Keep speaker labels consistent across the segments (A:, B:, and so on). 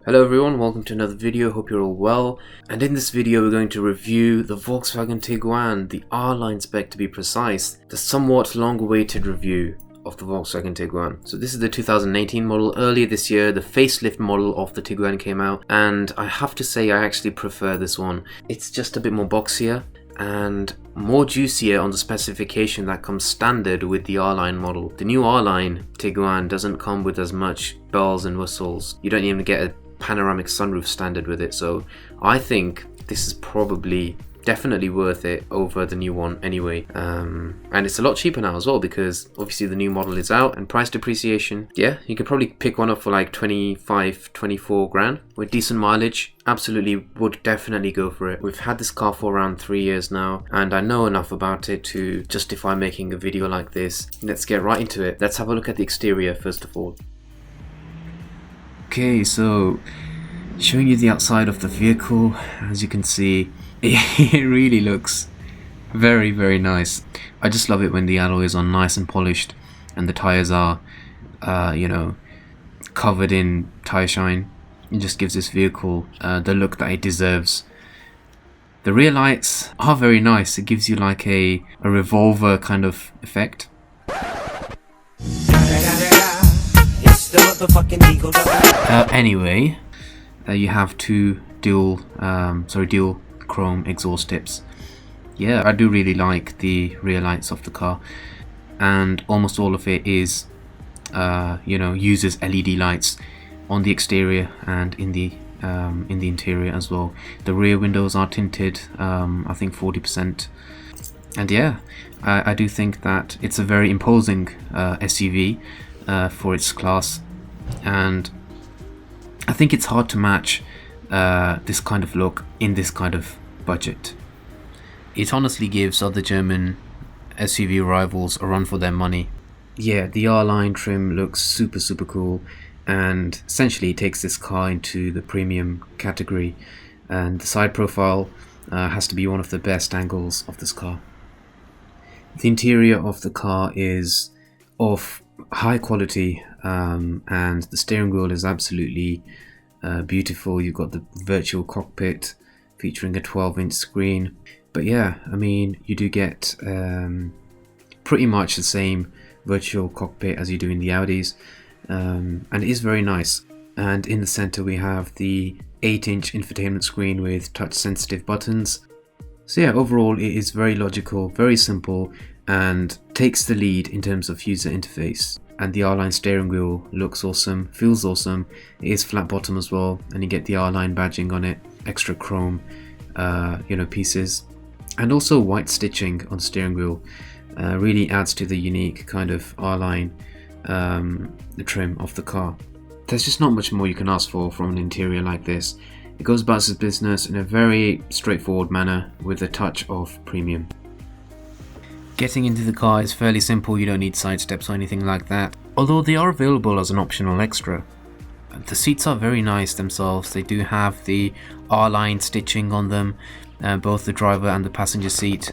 A: Hello everyone, welcome to another video, hope you're all well. And in this video we're going to review the Volkswagen Tiguan, the R-Line spec to be precise, the somewhat long-awaited review of the Volkswagen Tiguan. So this is the 2018 model. Earlier this year the facelift model of the Tiguan came out, and I have to say I actually prefer this one. It's just a bit more boxier and more juicier on the specification that comes standard with the R-Line model. The new R-Line Tiguan doesn't come with as much bells and whistles. You don't even get a panoramic sunroof standard with it, so I think this is definitely worth it over the new one anyway. And it's a lot cheaper now as well, because obviously the new model is out, and price depreciation, yeah, you could probably pick one up for like 25-24 grand with decent mileage. Absolutely would definitely go for it. We've had this car for around 3 years now, and I know enough about it to justify making a video like this. Let's get right into it. Let's have a look at the exterior first of all. Okay, so showing you the outside of the vehicle. As you can see, it really looks very, very nice. I just love it when the alloys are nice and polished and the tires are, covered in tire shine. It just gives this vehicle the look that it deserves. The rear lights are very nice. It gives you like a revolver kind of effect. Anyway, you have two dual chrome exhaust tips. Yeah, I do really like the rear lights of the car, and almost all of it is uses LED lights on the exterior and in the interior as well. The rear windows are tinted, I think 40%. And yeah, I do think that it's a very imposing SUV for its class, and I think it's hard to match this kind of look in this kind of budget. It honestly gives other German SUV rivals a run for their money. Yeah, the R-Line trim looks super cool, and essentially takes this car into the premium category, and the side profile has to be one of the best angles of this car. The interior of the car is of high quality, and the steering wheel is absolutely beautiful. You've got the virtual cockpit featuring a 12-inch screen. But yeah, I mean, you do get pretty much the same virtual cockpit as you do in the Audis, and it is very nice. And in the center we have the 8-inch infotainment screen with touch sensitive buttons. So yeah, overall it is very logical, very simple, and takes the lead in terms of user interface. And the R-Line steering wheel looks awesome, feels awesome. It is flat bottom as well, and you get the R-Line badging on it, extra chrome pieces, and also white stitching on the steering wheel. Really adds to the unique kind of R-Line trim of the car. There's just not much more you can ask for from an interior like this. It goes about its business in a very straightforward manner with a touch of premium. Getting into the car is fairly simple. You don't need side steps or anything like that, although they are available as an optional extra. The seats are very nice themselves. They do have the R-Line stitching on them, both the driver and the passenger seat.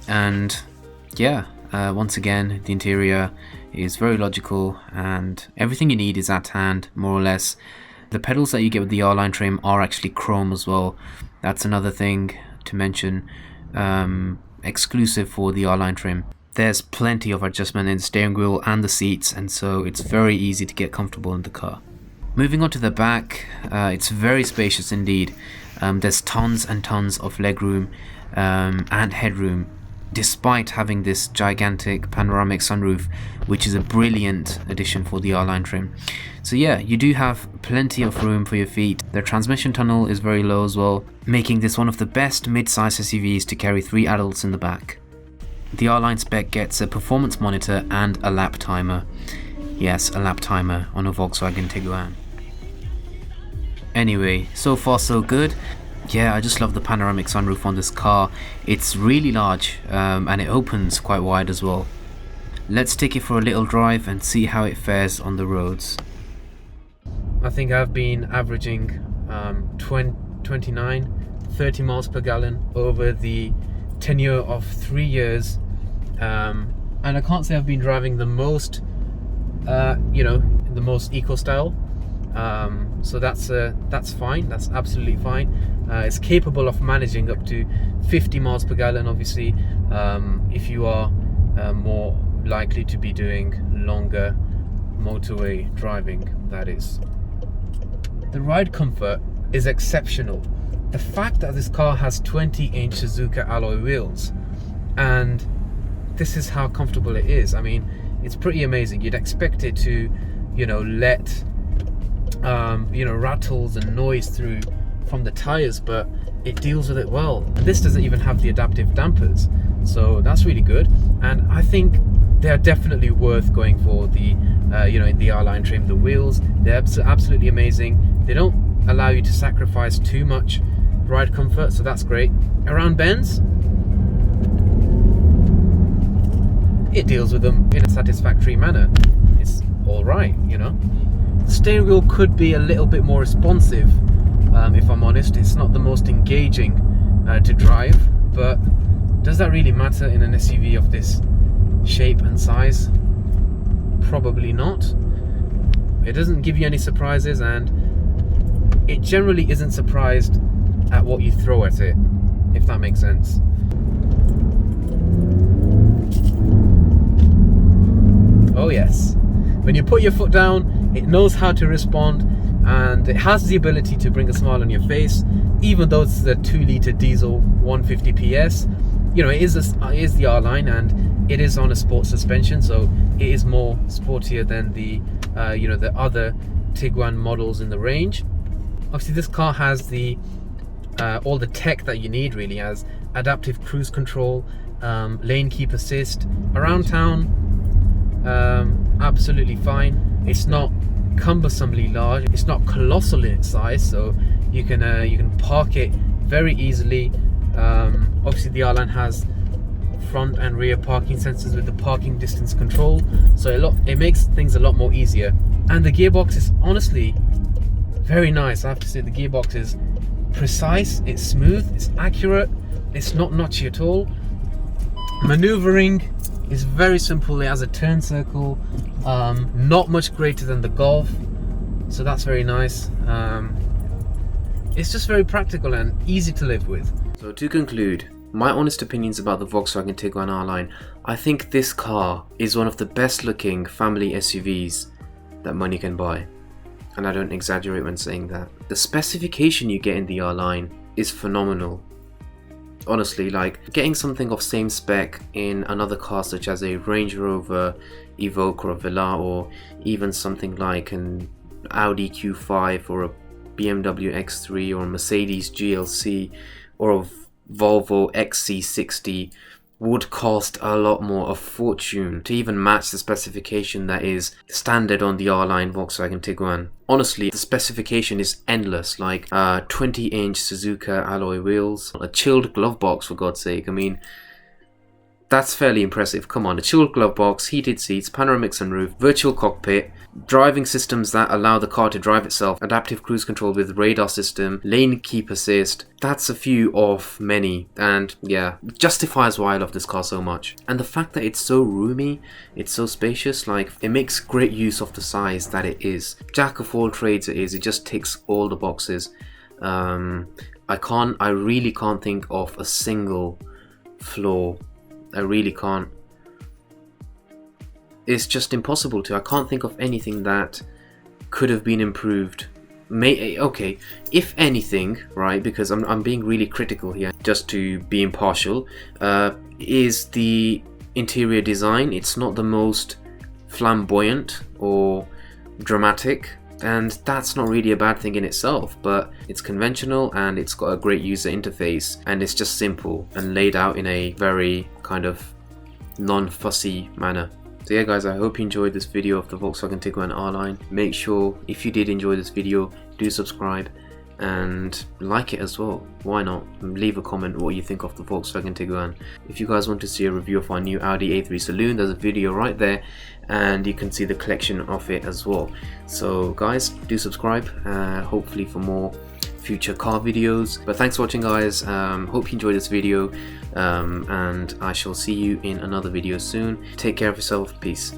A: And yeah, once again, the interior is very logical, and everything you need is at hand, more or less. The pedals that you get with the R-Line trim are actually chrome as well. That's another thing to mention. Exclusive for the R-Line trim. There's plenty of adjustment in the steering wheel and the seats, and so it's very easy to get comfortable in the car. Moving on to the back, it's very spacious indeed. There's tons and tons of legroom and headroom, despite having this gigantic panoramic sunroof, which is a brilliant addition for the R-Line trim. So yeah, you do have plenty of room for your feet. The transmission tunnel is very low as well, making this one of the best mid-size SUVs to carry 3 adults in the back. The R-Line spec gets a performance monitor and a lap timer. Yes, a lap timer on a Volkswagen Tiguan. Anyway, so far so good. Yeah, I just love the panoramic sunroof on this car. It's really large, and it opens quite wide as well. Let's take it for a little drive and see how it fares on the roads. I think I've been averaging 30 miles per gallon over the tenure of 3 years, and I can't say I've been driving the most eco style. So that's fine, that's absolutely fine. It's capable of managing up to 50 miles per gallon, obviously, if you are more likely to be doing longer motorway driving, that is. The ride comfort is exceptional. The fact that this car has 20-inch Suzuka alloy wheels, and this is how comfortable it is. I mean, it's pretty amazing. You'd expect it to, let rattles and noise through from the tires, but it deals with it well. And this doesn't even have the adaptive dampers, so that's really good. And I think they are definitely worth going for the in the R-Line trim. The wheels, they're absolutely amazing. They don't allow you to sacrifice too much ride comfort, so that's great. Around bends, it deals with them in a satisfactory manner. It's all right, The steering wheel could be a little bit more responsive, if I'm honest. It's not the most engaging to drive, but does that really matter in an SUV of this shape and size? Probably not. It doesn't give you any surprises, and it generally isn't surprised at what you throw at it, if that makes sense. Oh yes, when you put your foot down, it knows how to respond, and it has the ability to bring a smile on your face, even though it's a 2-litre diesel 150 PS. It is the R-Line, and it is on a sports suspension, so it is more sportier than the the other Tiguan models in the range. Obviously, this car has the all the tech that you need, really, as adaptive cruise control, lane keep assist. Around town, absolutely fine. It's not cumbersomely large, it's not colossal in its size, so you can park it very easily. Obviously, the R-Line has front and rear parking sensors with the parking distance control, so it makes things a lot more easier. And the gearbox is honestly very nice. I have to say, the gearbox is precise, it's smooth, it's accurate, it's not notchy at all. Maneuvering is very simple. It has a turn circle, not much greater than the Golf, so that's very nice. It's just very practical and easy to live with. So to conclude, my honest opinions about the Volkswagen Tiguan R-Line, I think this car is one of the best looking family SUVs that money can buy. And I don't exaggerate when saying that. The specification you get in the R-Line is phenomenal. Honestly, like getting something of same spec in another car such as a Range Rover Evoque or a Velar, or even something like an Audi Q5 or a BMW X3 or a Mercedes GLC or a Volvo XC60 would cost a lot more, a fortune, to even match the specification that is standard on the R-Line Volkswagen Tiguan. Honestly, the specification is endless, like 20-inch Suzuka alloy wheels, a chilled glove box, for God's sake. I mean, that's fairly impressive. Come on, a chilled glove box, heated seats, panoramic sunroof, virtual cockpit, driving systems that allow the car to drive itself, adaptive cruise control with radar system, lane keep assist. That's a few of many, and yeah, justifies why I love this car so much. And the fact that it's so roomy, it's so spacious, like it makes great use of the size that it is. Jack of all trades it is, it just ticks all the boxes. I really can't think of a single flaw. I really can't. It's just impossible to. I can't think of anything that could have been improved. Okay, if anything, right, because I'm being really critical here, just to be impartial, is the interior design. It's not the most flamboyant or dramatic, and that's not really a bad thing in itself, but it's conventional and it's got a great user interface, and it's just simple and laid out in a very kind of non-fussy manner. So yeah guys, I hope you enjoyed this video of the Volkswagen Tiguan R-Line. Make sure, if you did enjoy this video, do subscribe and like it as well. Why not? Leave a comment what you think of the Volkswagen Tiguan. If you guys want to see a review of our new Audi A3 Saloon, there's a video right there and you can see the collection of it as well. So guys, do subscribe, hopefully for more future car videos. But thanks for watching guys, hope you enjoyed this video, and I shall see you in another video soon. Take care of yourself, peace.